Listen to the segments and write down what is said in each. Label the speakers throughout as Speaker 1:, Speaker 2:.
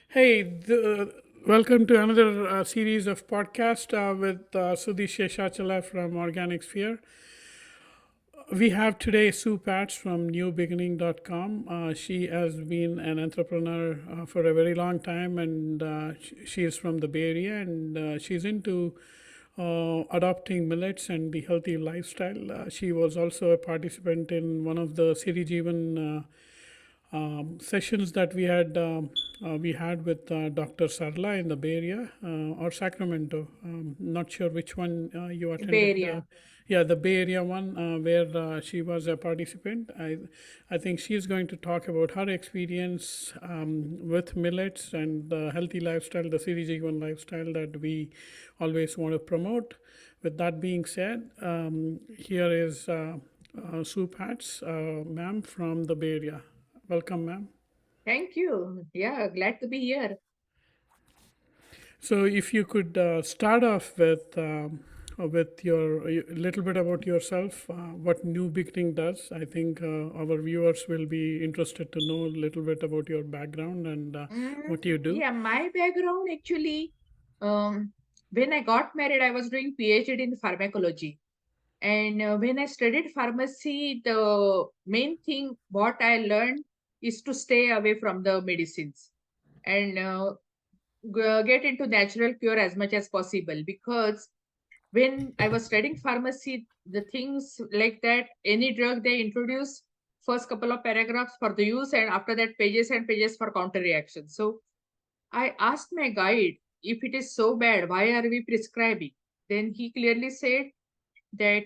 Speaker 1: Hey, welcome to another series of podcast with Sudhi Seshachala from Organic Sphere. We have today Sue Pats from newbeginning.com. She has been an entrepreneur for a very long time, and she is from the Bay Area, and she's into adopting millets and the healthy lifestyle. She was also a participant in one of the Siri Jeevan sessions that we had with Dr. Sarla in the Bay Area or Sacramento. Not sure which one you
Speaker 2: Bay
Speaker 1: attended.
Speaker 2: Area.
Speaker 1: Yeah, the Bay Area one where she was a participant. I think she's going to talk about her experience with millets and the healthy lifestyle, the CDG1 lifestyle that we always want to promote. With that being said, here is Sue Pats, ma'am, from the Bay Area. Welcome, ma'am.
Speaker 2: Thank you. Yeah, glad to be here.
Speaker 1: So, if you could start off with your a little bit about yourself, what New Beginning does. I think our viewers will be interested to know a little bit about your background and what you do.
Speaker 2: Yeah, my background actually, um, when I got married, I was doing PhD in pharmacology. And when I studied pharmacy, the main thing what I learned is to stay away from the medicines and get into natural cure as much as possible because when I was studying pharmacy, the things like that, any drug they introduce, first couple of paragraphs for the use, and after that, pages and pages for counter reaction. So I asked my guide, if it is so bad, why are we prescribing? Then he clearly said that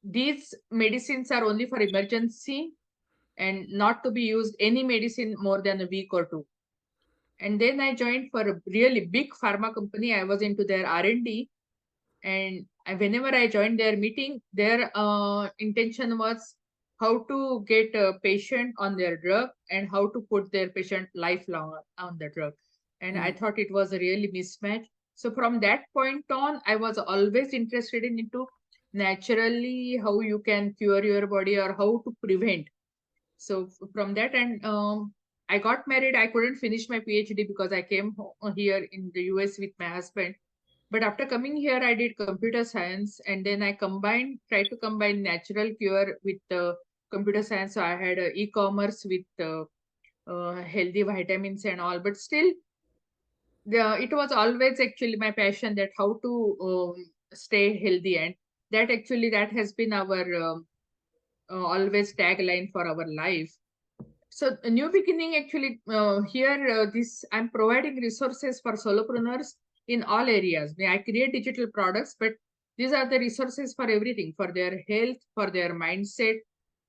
Speaker 2: these medicines are only for emergency and not to be used any medicine more than a week or two. And then I joined for a really big pharma company. I was into their R&D, and whenever I joined their meeting, their intention was how to get a patient on their drug and how to put their patient lifelong on the drug. And I thought it was a really mismatch. So from that point on, I was always interested in into naturally how you can cure your body or how to prevent. So from that, and I got married. I couldn't finish my PhD because I came here in the US with my husband. But after coming here, I did computer science, and then I tried to combine natural cure with computer science. So I had e-commerce with healthy vitamins and all. But still, it was always actually my passion that how to stay healthy, and that has been our always tagline for our life. So a new beginning actually here this I'm providing resources for solopreneurs in all areas. I create digital products, but these are the resources for everything, for their health, for their mindset,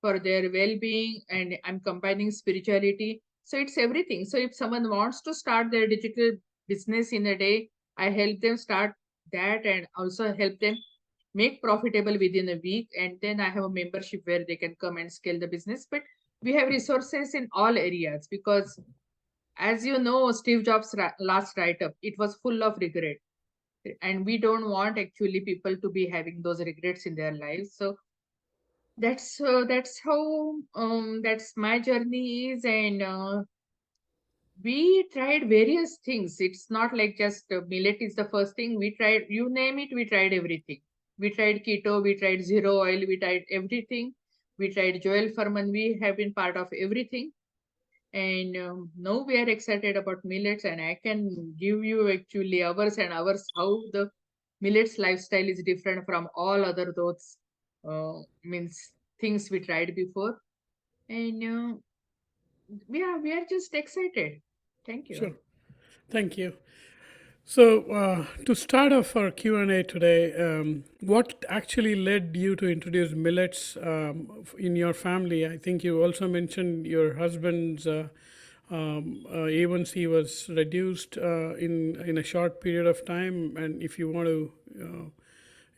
Speaker 2: for their well-being, and I'm combining spirituality. So it's everything. So if someone wants to start their digital business in a day, I help them start that and also help them make profitable within a week, and then I have a membership where they can come and scale the business. But we have resources in all areas because, as you know, Steve Jobs last write up, it was full of regret, and we don't want actually people to be having those regrets in their lives. So that's how that's my journey is. And we tried various things. It's not like just millet is the first thing we tried. You name it, we tried everything. We tried keto, we tried zero oil, we tried everything. We tried Joel Furman. We have been part of everything. And now we are excited about millets, and I can give you actually hours and hours how the millets lifestyle is different from all other those means things we tried before. And we are just excited. Thank you.
Speaker 1: Sure. Thank you. So, to start off our Q&A today, what actually led you to introduce millets in your family? I think you also mentioned your husband's A1C was reduced in a short period of time, and if you want to,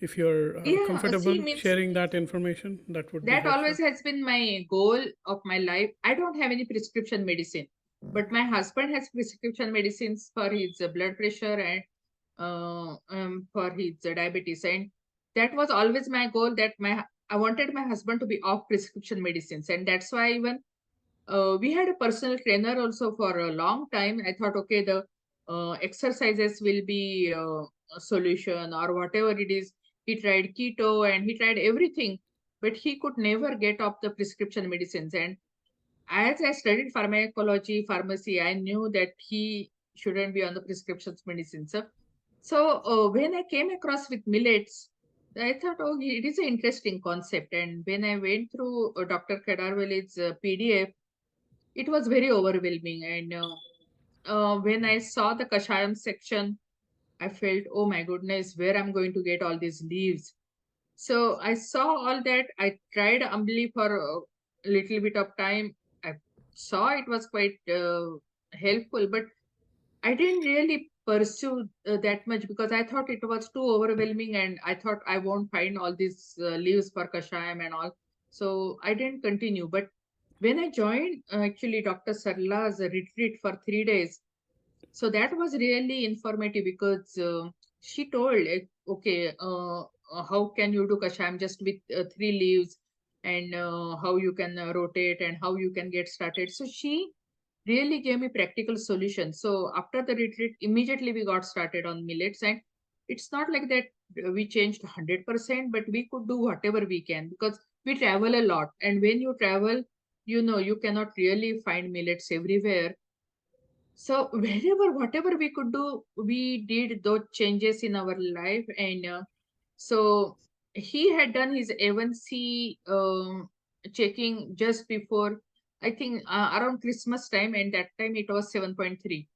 Speaker 1: if you're
Speaker 2: Yeah, see,
Speaker 1: comfortable
Speaker 2: means
Speaker 1: sharing that information, that would be
Speaker 2: that
Speaker 1: helpful.
Speaker 2: always has been my goal of my life. I don't have any prescription medicine, but my husband has prescription medicines for his blood pressure and for his diabetes, and that was always my goal. That I wanted my husband to be off prescription medicines, and that's why even we had a personal trainer also for a long time. I thought, okay, the exercises will be a solution or whatever it is. He tried keto and he tried everything, but he could never get off the prescription medicines. And as I studied pharmacology, pharmacy, I knew that he shouldn't be on the prescription medicines. So when I came across with millets, I thought, oh, it is an interesting concept. And when I went through Dr. Kedarwali's PDF, it was very overwhelming. And when I saw the Kashayam section, I felt, oh my goodness, where I'm going to get all these leaves. So I saw all that. I tried Ambli for a little bit of time. I saw it was quite helpful, but I didn't really pursue that much because I thought it was too overwhelming and I thought I won't find all these leaves for Kashayam and all. So I didn't continue. But when I joined actually Dr. Sarla's retreat for 3 days, so that was really informative because she told, okay, how can you do kashayam just with 3 leaves and how you can rotate and how you can get started. So she really gave me practical solutions. So after the retreat, immediately we got started on millets. And it's not like that we changed 100%, but we could do whatever we can because we travel a lot. And when you travel, you cannot really find millets everywhere. So wherever, whatever we could do, we did those changes in our life. And so he had done his A1C checking just before, I think around Christmas time, and that time it was 7.3.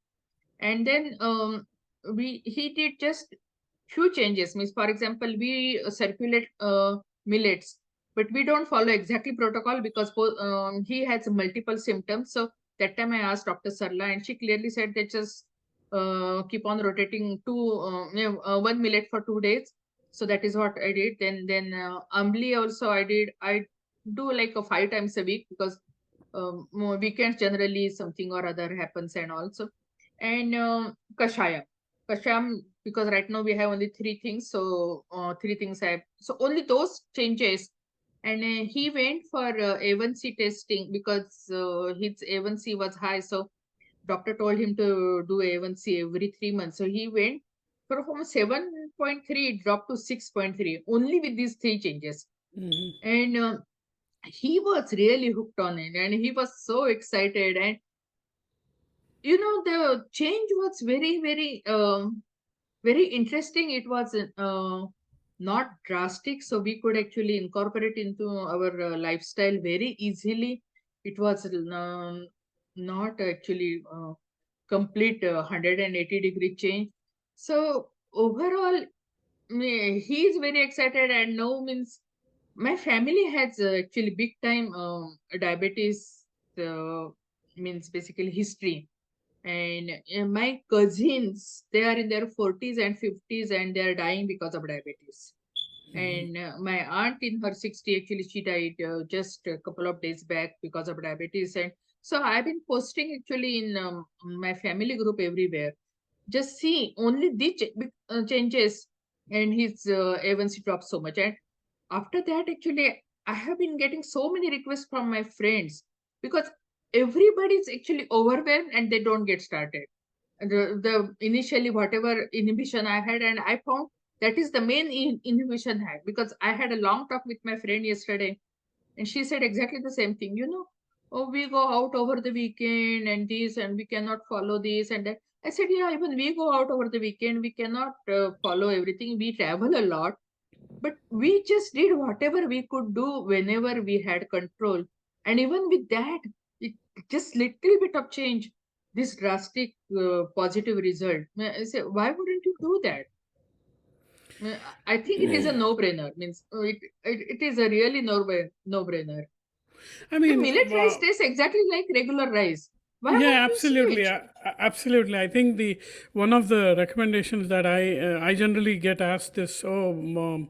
Speaker 2: And then we he did just few changes. Means, for example, we circulate millets, but we don't follow exactly protocol because he has multiple symptoms. So that time I asked Dr. Sarla, and she clearly said that just keep on rotating one millet for 2 days. So that is what I did. Then Ambli also I do like a 5 times a week because weekends generally something or other happens. And also, and kashayam, because right now we have only 3 things. So 3 things I have. So only those changes. And he went for A1C testing because his A1C was high. So doctor told him to do A1C every 3 months. So he went from 7.3, it dropped to 6.3 only with these 3 changes. And he was really hooked on it and he was so excited. And the change was very interesting. It was not drastic, so we could actually incorporate into our lifestyle very easily. It was not actually complete 180-degree change. So overall, he is very excited. And now means my family has actually big time diabetes, uh, means basically history. And my cousins, they are in their 40s and 50s and they are dying because of diabetes. And my aunt in her 60, actually she died just a couple of days back because of diabetes. And so I've been posting actually in my family group everywhere, just see only the changes. And his A1C dropped so much. And after that, actually, I have been getting so many requests from my friends because everybody's actually overwhelmed and they don't get started. The initially whatever inhibition I had, and I found that is the main inhibition I had because I had a long talk with my friend yesterday, and she said exactly the same thing. Oh, we go out over the weekend and this, and we cannot follow this and that. I said, yeah, even we go out over the weekend, we cannot follow everything. We travel a lot, but we just did whatever we could do whenever we had control. And even with that, it just little bit of change, this drastic positive result. I say, why wouldn't you do that? I think it is a no-brainer. Means it is a really no-brainer.
Speaker 1: I
Speaker 2: The
Speaker 1: mean,
Speaker 2: millet rice tastes exactly like regular rice. Why
Speaker 1: yeah,
Speaker 2: would you
Speaker 1: absolutely,
Speaker 2: switch?
Speaker 1: absolutely. I think the one of the recommendations that I generally get asked is, oh,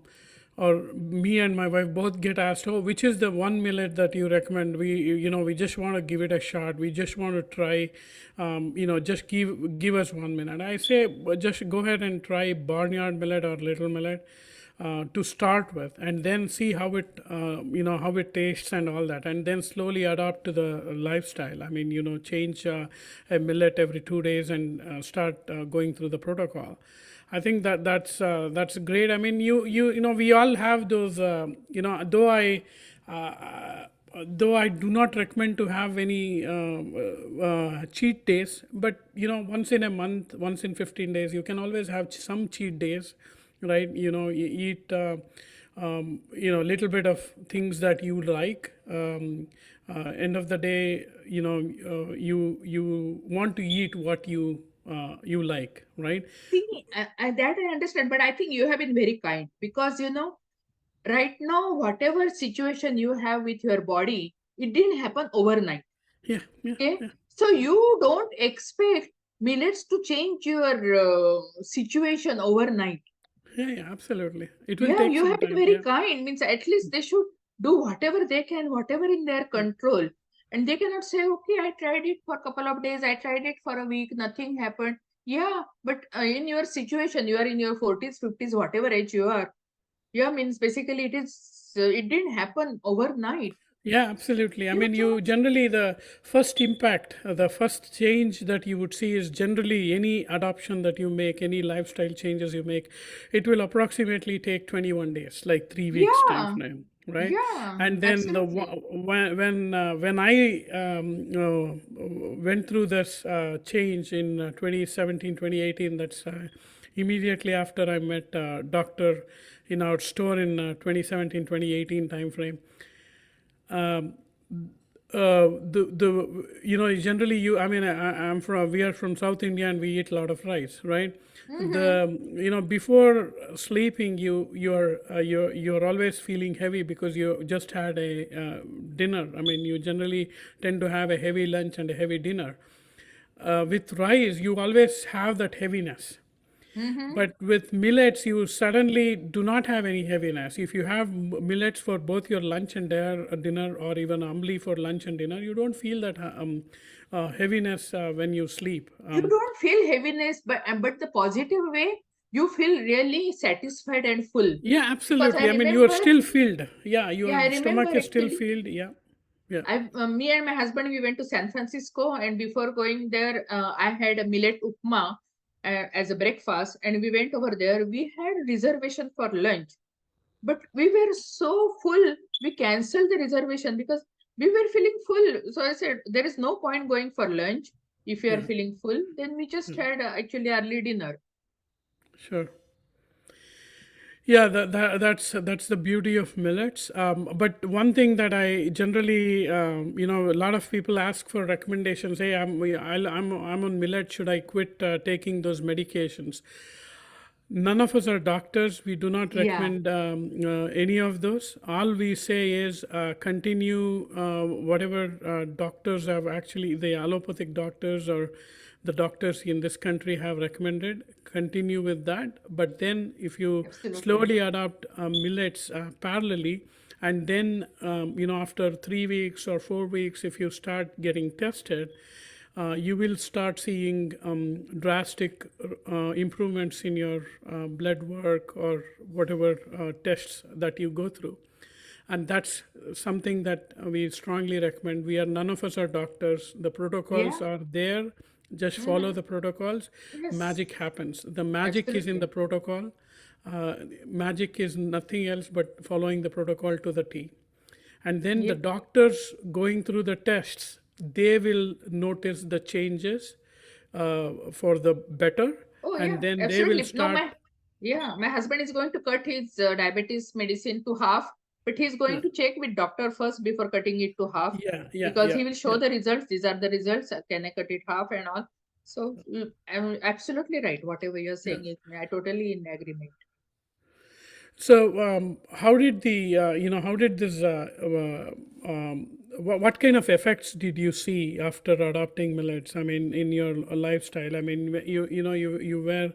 Speaker 1: or me and my wife both get asked, oh, which is the one millet that you recommend? We just want to give it a shot. We just want to try, just give us 1 minute. I say, just go ahead and try barnyard millet or little millet. to start with, and then see how it how it tastes and all that, and then slowly adapt to the lifestyle. I mean, change a millet every 2 days and start going through the protocol. I think that's great. I mean, we all have those. Though I do not recommend to have any cheat days, but once in a month, once in 15 days, you can always have some cheat days, right? You eat, little bit of things that you like. End of the day, you want to eat what you like, right?
Speaker 2: See, that I understand, but I think you have been very kind because right now, whatever situation you have with your body, it didn't happen overnight.
Speaker 1: Yeah, yeah,
Speaker 2: Okay,
Speaker 1: yeah,
Speaker 2: so you don't expect millets to change your situation overnight.
Speaker 1: yeah, yeah. Absolutely, it will
Speaker 2: Yeah,
Speaker 1: take
Speaker 2: you
Speaker 1: some
Speaker 2: have been
Speaker 1: time.
Speaker 2: very
Speaker 1: Yeah,
Speaker 2: kind. Means at least they should do whatever they can, whatever in their control. And they cannot say, okay, I tried it for a couple of days, I tried it for a week, nothing happened. Yeah, but in your situation, you are in your 40s, 50s, whatever age you are. Yeah, means basically it didn't happen overnight.
Speaker 1: yeah, absolutely. I
Speaker 2: You
Speaker 1: mean, you
Speaker 2: just,
Speaker 1: generally the first impact, the first change that you would see is generally any adoption that you make, any lifestyle changes you make, it will approximately take 21 days, like 3 weeks time
Speaker 2: yeah,
Speaker 1: frame, right?
Speaker 2: yeah,
Speaker 1: And then
Speaker 2: absolutely.
Speaker 1: when I went through this change in 2017, 2018, that's immediately after I met doctor in our store in 2017, 2018 time frame. The generally I'm from we are from South India and we eat a lot of rice, right?
Speaker 2: Mm-hmm.
Speaker 1: The before sleeping you're always feeling heavy because you just had a dinner. I mean, you generally tend to have a heavy lunch and a heavy dinner. With rice you always have that heaviness,
Speaker 2: Mm-hmm.
Speaker 1: but with millets, you suddenly do not have any heaviness. If you have millets for both your lunch and dinner, or even ambli for lunch and dinner, you don't feel that heaviness when you sleep.
Speaker 2: You don't feel heaviness, but the positive way, you feel really satisfied and full.
Speaker 1: Yeah,
Speaker 2: Because I
Speaker 1: absolutely. I mean, you are
Speaker 2: remember,
Speaker 1: still filled. Yeah,
Speaker 2: yeah, I
Speaker 1: your
Speaker 2: remember
Speaker 1: stomach is still
Speaker 2: actually,
Speaker 1: filled. Yeah, yeah,
Speaker 2: me and my husband, we went to San Francisco, and before going there, I had a millet upma as a breakfast, and we went over there. We had reservation for lunch, but we were so full, we canceled the reservation because we were feeling full. So I said, there is no point going for lunch if you are
Speaker 1: yeah,
Speaker 2: feeling full. Then we just had actually early dinner.
Speaker 1: sure. Yeah, that's the beauty of millets. But one thing that I generally, a lot of people ask for recommendations. Hey, I'm on millet. Should I quit taking those medications? None of us are doctors. We do not
Speaker 2: Yeah,
Speaker 1: recommend any of those. All we say is continue whatever doctors have actually, the allopathic doctors or the doctors in this country have recommended. Continue with that. But then, if you
Speaker 2: absolutely.
Speaker 1: slowly adopt millets parallelly, and then after 3 weeks or 4 weeks, if you start getting tested, you will start seeing drastic improvements in your blood work or whatever tests that you go through. And that's something that we strongly recommend. We are None of us are doctors. The protocols
Speaker 2: Yeah.
Speaker 1: are there. Just follow
Speaker 2: Hmm.
Speaker 1: the protocols.
Speaker 2: Yes,
Speaker 1: Magic happens. The magic is in the
Speaker 2: absolutely.
Speaker 1: protocol. Magic is nothing else but following the protocol to the T. And then the
Speaker 2: Yep.
Speaker 1: doctors going through the tests, they will notice the changes for the better,
Speaker 2: Oh,
Speaker 1: and
Speaker 2: yeah,
Speaker 1: then they will
Speaker 2: absolutely. No,
Speaker 1: start.
Speaker 2: my husband is going to cut his diabetes medicine to half, but he's
Speaker 1: Yeah,
Speaker 2: going to check with doctor first before cutting it to half
Speaker 1: yeah, yeah,
Speaker 2: because
Speaker 1: yeah,
Speaker 2: he will show
Speaker 1: yeah,
Speaker 2: the results. These are the results. Can I cut it half and all? So I'm absolutely right. Whatever you're
Speaker 1: yeah.
Speaker 2: saying is, I totally in agreement.
Speaker 1: So how did how did this what kind of effects did you see after adopting millets? I mean, in your lifestyle. I mean, you were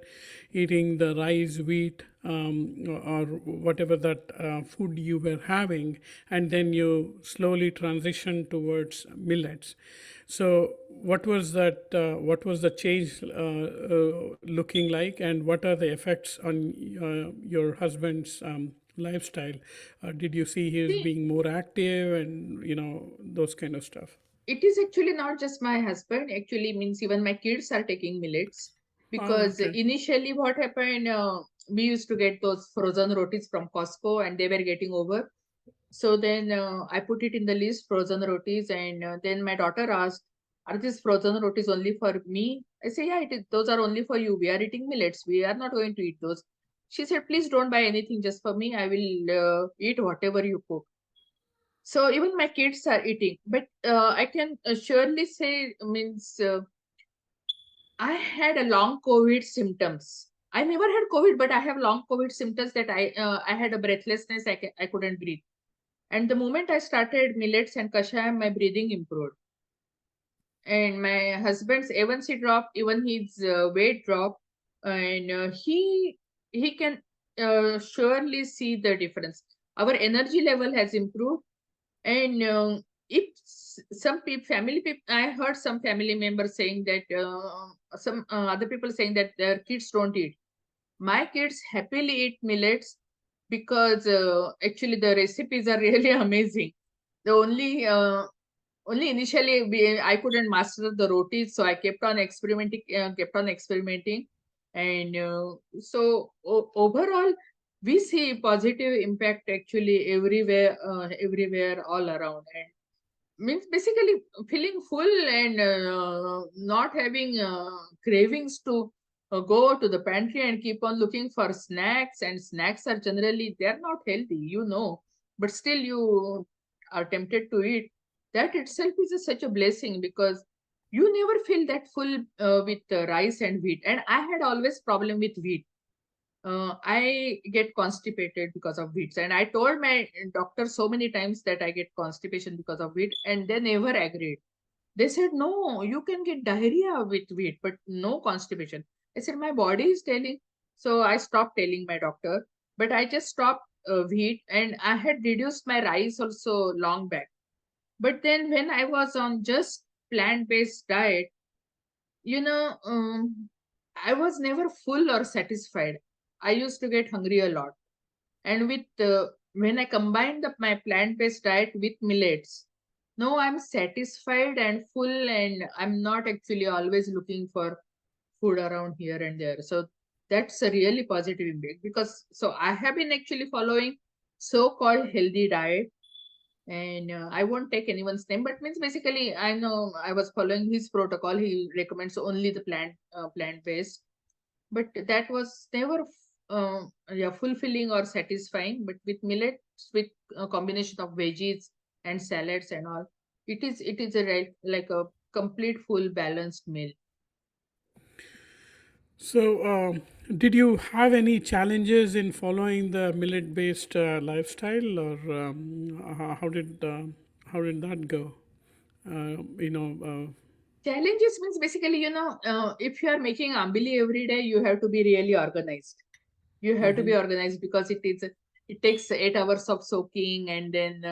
Speaker 1: eating the rice, wheat, or whatever that food you were having, and then you slowly transitioned towards millets. So, what was that? What was the change looking like, and what are the effects on your husband's lifestyle? Did you see he is
Speaker 2: See,
Speaker 1: being more active, and those kind of stuff?
Speaker 2: it is actually not just my husband, actually means even my kids are taking millets,
Speaker 1: Oh,
Speaker 2: because
Speaker 1: okay.
Speaker 2: initially what happened, we used to get those frozen rotis from Costco and they were getting over. So then I put it in the list, frozen rotis, and then my daughter asked, "Are these frozen rotis only for me?" I say, "Yeah, it is. Those are only for you. We are eating millets. We are not going to eat those." She said, "Please don't buy anything just for me. I will eat whatever you cook." So even my kids are eating, but I can surely say, means I had a long COVID symptoms. I never had COVID, but I have long COVID symptoms that I had a breathlessness. I couldn't breathe. And the moment I started millets and kashayam, my breathing improved. And my husband's A1C dropped, even his weight dropped, and he can surely see the difference. Our energy level has improved, and if some people, family people, I heard some family members saying that some other people saying that their kids don't eat. My kids happily eat millets because actually the recipes are really amazing. The only initially I couldn't master the rotis, so I kept on experimenting, and overall we see positive impact actually everywhere all around, and means basically feeling full and not having cravings to go to the pantry and keep on looking for snacks, and snacks are generally they're not healthy, but still you are tempted to eat. That itself is such a blessing, because you never feel that full with rice and wheat. And I had always problem with wheat. I get constipated because of wheats, and I told my doctor so many times that I get constipation because of wheat, and they never agreed. They said, "No, you can get diarrhea with wheat, but no constipation." I said, "My body is telling." So I stopped telling my doctor, but I just stopped wheat, and I had reduced my rice also long back. But then when I was on just plant-based diet, you know, I was never full or satisfied. I used to get hungry a lot. And with when I combined my plant-based diet with millets, now I'm satisfied and full, and I'm not actually always looking for food around here and there. So that's a really positive impact, because so I have been actually following so-called healthy diet, and I won't take anyone's name, but means basically I know I was following his protocol. He recommends only the plant-based, but that was never yeah, fulfilling or satisfying. But with millets, with a combination of veggies and salads and all, it is a like a complete full balanced meal.
Speaker 1: So, did you have any challenges in following the millet-based lifestyle, or how did that go? Uh, you know,
Speaker 2: Challenges means basically, if you are making ambili every day, you have to be really organized. You have to be organized, because it takes 8 hours of soaking, and then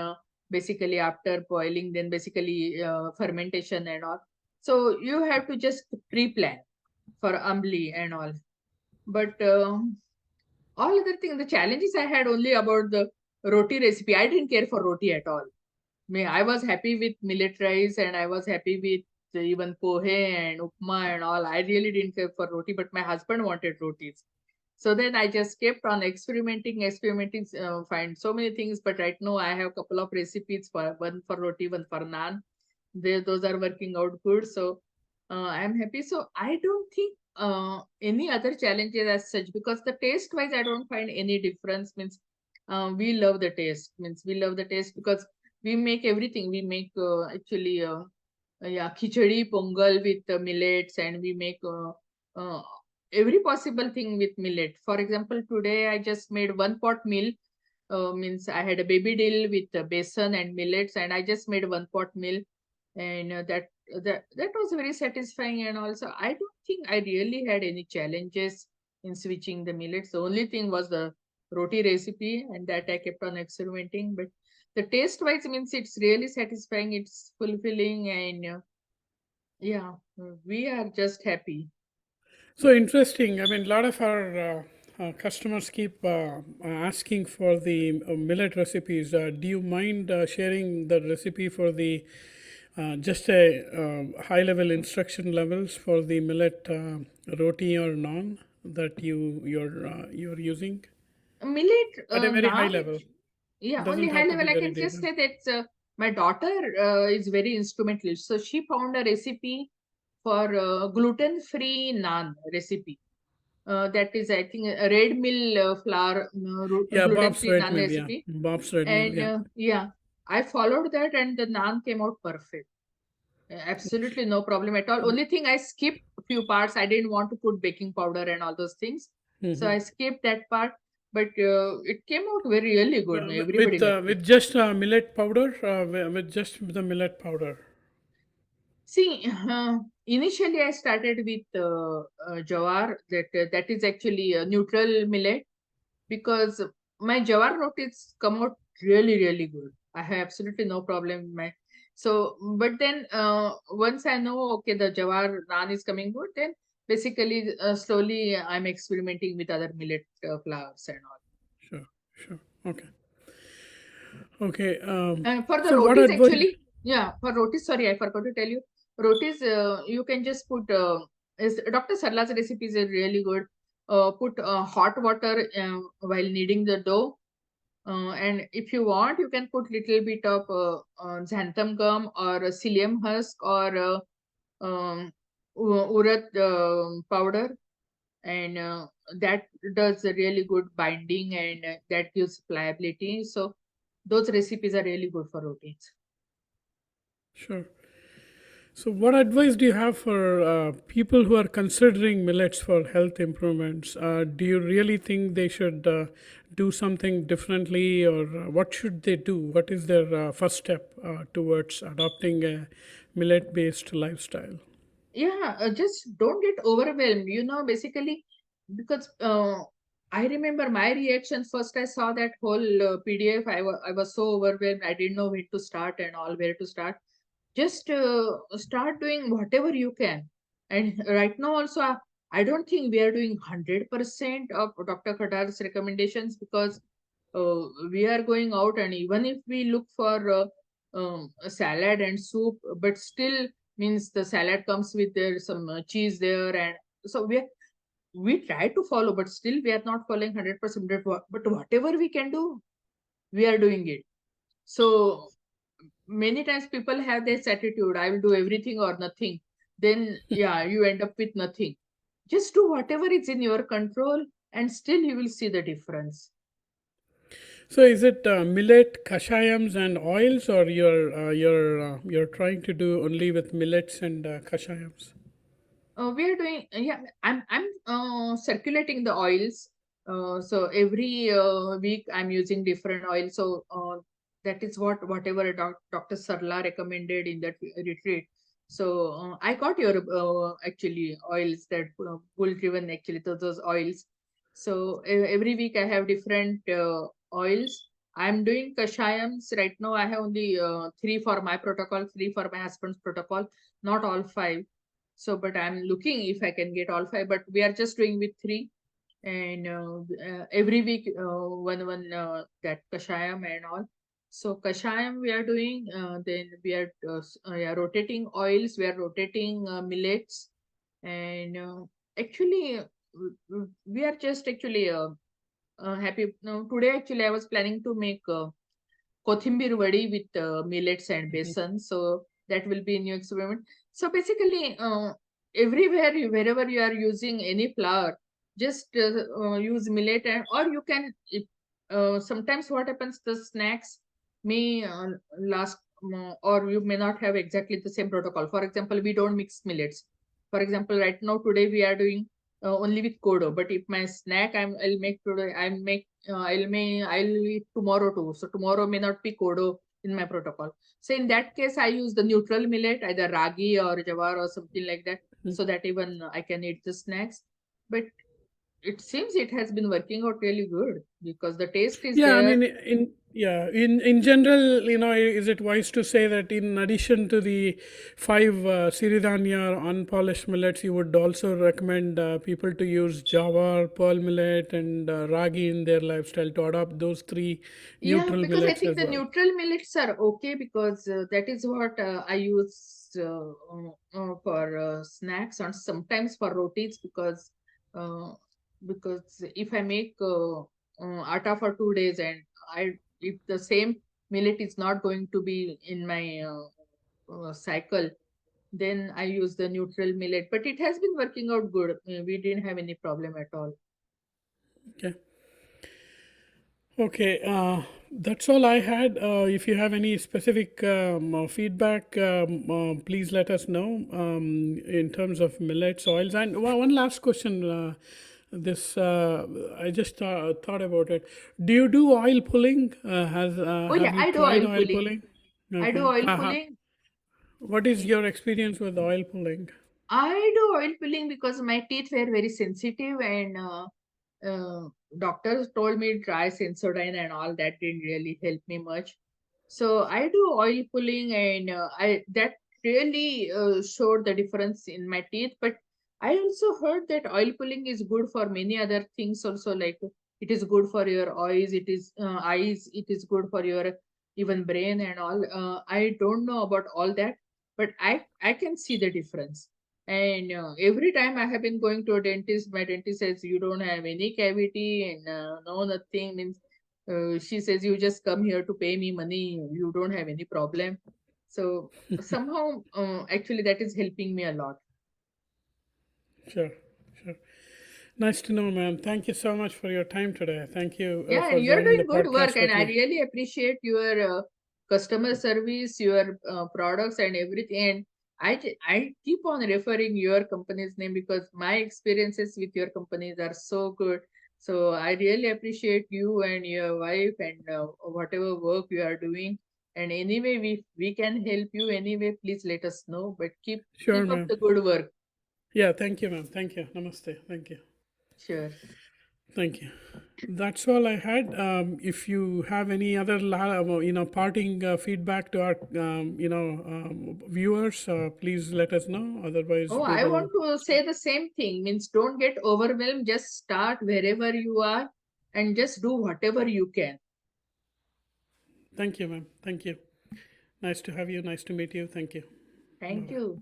Speaker 2: basically after boiling, then basically fermentation and all. So you have to just pre-plan for ambli and all. But all other things, the challenges I had only about the roti recipe. I didn't care for roti at all. I was happy with millet rice, and I was happy with even pohe and upma and all. I really didn't care for roti, but my husband wanted rotis. So then I just kept on experimenting, find so many things. But right now I have a couple of recipes, for one for roti, one for naan. Those are working out good. So I'm happy. So I don't think any other challenges as such, because the taste wise, I don't find any difference. Means we love the taste. Means we love the taste, because we make everything. We make actually yeah, khichdi pongal with millets, and we make uh, every possible thing with millet. For example, today I just made one pot meal Means I had a baby dill with besan and millets, and I just made one pot meal, and that was very satisfying. And also, I don't think I really had any challenges in switching the millets. The only thing was the roti recipe, and that I kept on experimenting. But the taste wise means it's really satisfying, it's fulfilling, and yeah, we are just happy.
Speaker 1: So interesting. I mean, a lot of our customers keep asking for the millet recipes. Do you mind sharing the recipe for the just a high-level instruction levels for the millet roti or naan that you're using
Speaker 2: Millet
Speaker 1: at a very high
Speaker 2: naan.
Speaker 1: level?
Speaker 2: Yeah, only
Speaker 1: Doesn't
Speaker 2: high
Speaker 1: have to be
Speaker 2: level. I
Speaker 1: very
Speaker 2: can just
Speaker 1: detailed.
Speaker 2: say that my daughter is very instrumental. So she found a recipe for gluten-free naan recipe. That is, I think, a red mill flour
Speaker 1: Yeah, Bob's
Speaker 2: gluten-free
Speaker 1: Red
Speaker 2: naan
Speaker 1: Mill. Yeah,
Speaker 2: recipe.
Speaker 1: Bob's Red Mill.
Speaker 2: And
Speaker 1: Yeah,
Speaker 2: yeah, I followed that, and the naan came out perfect. Absolutely no problem at all. Only thing, I skipped a few parts. I didn't want to put baking powder and all those things, so I skipped that part. But it came out very really good. Everybody liked it.
Speaker 1: with just millet powder, with just the millet powder.
Speaker 2: See, initially I started with jawar. That is actually a neutral millet, because my jawar rotis come out really really good. I have absolutely no problem with my. So, but then once I know, okay, the jawar naan is coming good, then basically slowly I'm experimenting with other millet flours and all.
Speaker 1: Sure, sure. Okay, okay.
Speaker 2: For the
Speaker 1: So what
Speaker 2: rotis,
Speaker 1: advice?
Speaker 2: actually, yeah, for rotis, sorry, I forgot to tell you. Rotis, you can just put, is Dr. Sarla's recipes are really good. Put hot water while kneading the dough. And if you want, you can put little bit of xanthan gum or psyllium husk or urad powder, and that does a really good binding, and that gives pliability. So those recipes are really good for routines.
Speaker 1: Sure. So, what advice do you have for people who are considering millets for health improvements? Do you really think they should do something differently, or what should they do? What is their first step towards adopting a millet based lifestyle?
Speaker 2: Yeah, just don't get overwhelmed, basically, because I remember my reaction first. I saw that whole PDF. I was so overwhelmed. I didn't know where to start and all, where to start. Just start doing whatever you can. And right now also, I don't think we are doing 100% of Dr. Khadar's recommendations, because we are going out, and even if we look for a salad and soup, but still means the salad comes with there some cheese there, and so we try to follow, but still we are not following 100%. But whatever we can do, we are doing it. So many times people have this attitude, I will do everything or nothing. Then yeah, you end up with nothing. Just do whatever is in your control, and still you will see the difference.
Speaker 1: So, is it millet, kashayams, and oils, or you're trying to do only with millets and kashayams?
Speaker 2: We are doing, yeah, I'm circulating the oils. So every week I'm using different oils. So that is whatever Dr. Sarla recommended in that retreat. So I got your actually oils, that bull driven, actually, those oils. So every week I have different oils. I'm doing kashayams right now. I have only three for my protocol, three for my husband's protocol, not all five. So, but I'm looking if I can get all five, but we are just doing with three. And every week, one that kashayam and all. So kashayam we are doing, then we are yeah, rotating oils, we are rotating millets, and actually we are just actually happy. No, today actually I was planning to make Kothimir vadi with millets and besan. So that will be a new experiment. So basically, everywhere, wherever you are using any flour, just use millet, and or you can. Sometimes what happens, the snacks may last, or you may not have exactly the same protocol. For example, we don't mix millets. For example, right now today we are doing. only with kodo. But if my snack I'll make today, I'll eat tomorrow too. So tomorrow may not be kodo in my protocol. So in that case, I use the neutral millet, either ragi or jawar or something like that, so that even I can eat the snacks. But it seems it has been working out really good because the taste is
Speaker 1: Yeah, I
Speaker 2: there.
Speaker 1: mean, in general, is it wise to say that in addition to the five Siridhanya or unpolished millets, you would also recommend people to use Java, pearl millet, and ragi in their lifestyle to adopt those three
Speaker 2: Yeah,
Speaker 1: neutral
Speaker 2: because I
Speaker 1: millets
Speaker 2: think
Speaker 1: as
Speaker 2: the
Speaker 1: well?
Speaker 2: neutral millets are okay because that is what I use for snacks and sometimes for rotis uh, because if I make atta for 2 days and I if the same millet is not going to be in my cycle, then I use the neutral millet. But it has been working out good. We didn't have any problem at all.
Speaker 1: Okay. Okay, that's all I had. If you have any specific feedback, please let us know in terms of millets, oils. And one last question. This I just thought about it. Do you do oil pulling?
Speaker 2: Oh yeah,
Speaker 1: Have you
Speaker 2: I do
Speaker 1: tried
Speaker 2: oil
Speaker 1: oil
Speaker 2: pulling.
Speaker 1: pulling?
Speaker 2: I do
Speaker 1: Okay.
Speaker 2: oil pulling.
Speaker 1: What is your experience with oil pulling?
Speaker 2: I do oil pulling because my teeth were very sensitive and doctors told me try Sensodyne and all that didn't really help me much. So I do oil pulling and I that really showed the difference in my teeth. But I also heard that oil pulling is good for many other things also, like it is good for your eyes, it is good for your even brain and all. I don't know about all that, but I can see the difference. And every time I have been going to a dentist, my dentist says you don't have any cavity and no nothing. Means she says you just come here to pay me money. You don't have any problem. So somehow, actually, that is helping me a lot.
Speaker 1: Sure, sure. Nice to know, ma'am. Thank you so much for your time today. Thank you
Speaker 2: Yeah,
Speaker 1: for
Speaker 2: and you're
Speaker 1: joining the
Speaker 2: doing good work,
Speaker 1: podcast
Speaker 2: and
Speaker 1: with
Speaker 2: I
Speaker 1: me.
Speaker 2: really appreciate your customer service, your products, and everything. And I keep on referring your company's name because my experiences with your companies are so good. So I really appreciate you and your wife and whatever work you are doing. And anyway, we can help you anyway. Please let us know. But
Speaker 1: Sure,
Speaker 2: keep up
Speaker 1: ma'am.
Speaker 2: the good work.
Speaker 1: Yeah, thank you, ma'am. Thank you. Namaste. Thank you.
Speaker 2: Sure.
Speaker 1: Thank you. That's all I had. If you have any other, parting feedback to our, viewers, please let us know. Otherwise,
Speaker 2: Oh,
Speaker 1: we
Speaker 2: I
Speaker 1: will.
Speaker 2: want to say the same thing. Means don't get overwhelmed. Just start wherever you are and just do whatever you can.
Speaker 1: Thank you, ma'am. Thank you. Nice to have you. Nice to meet you. Thank you. Bye
Speaker 2: Thank
Speaker 1: bye.
Speaker 2: you.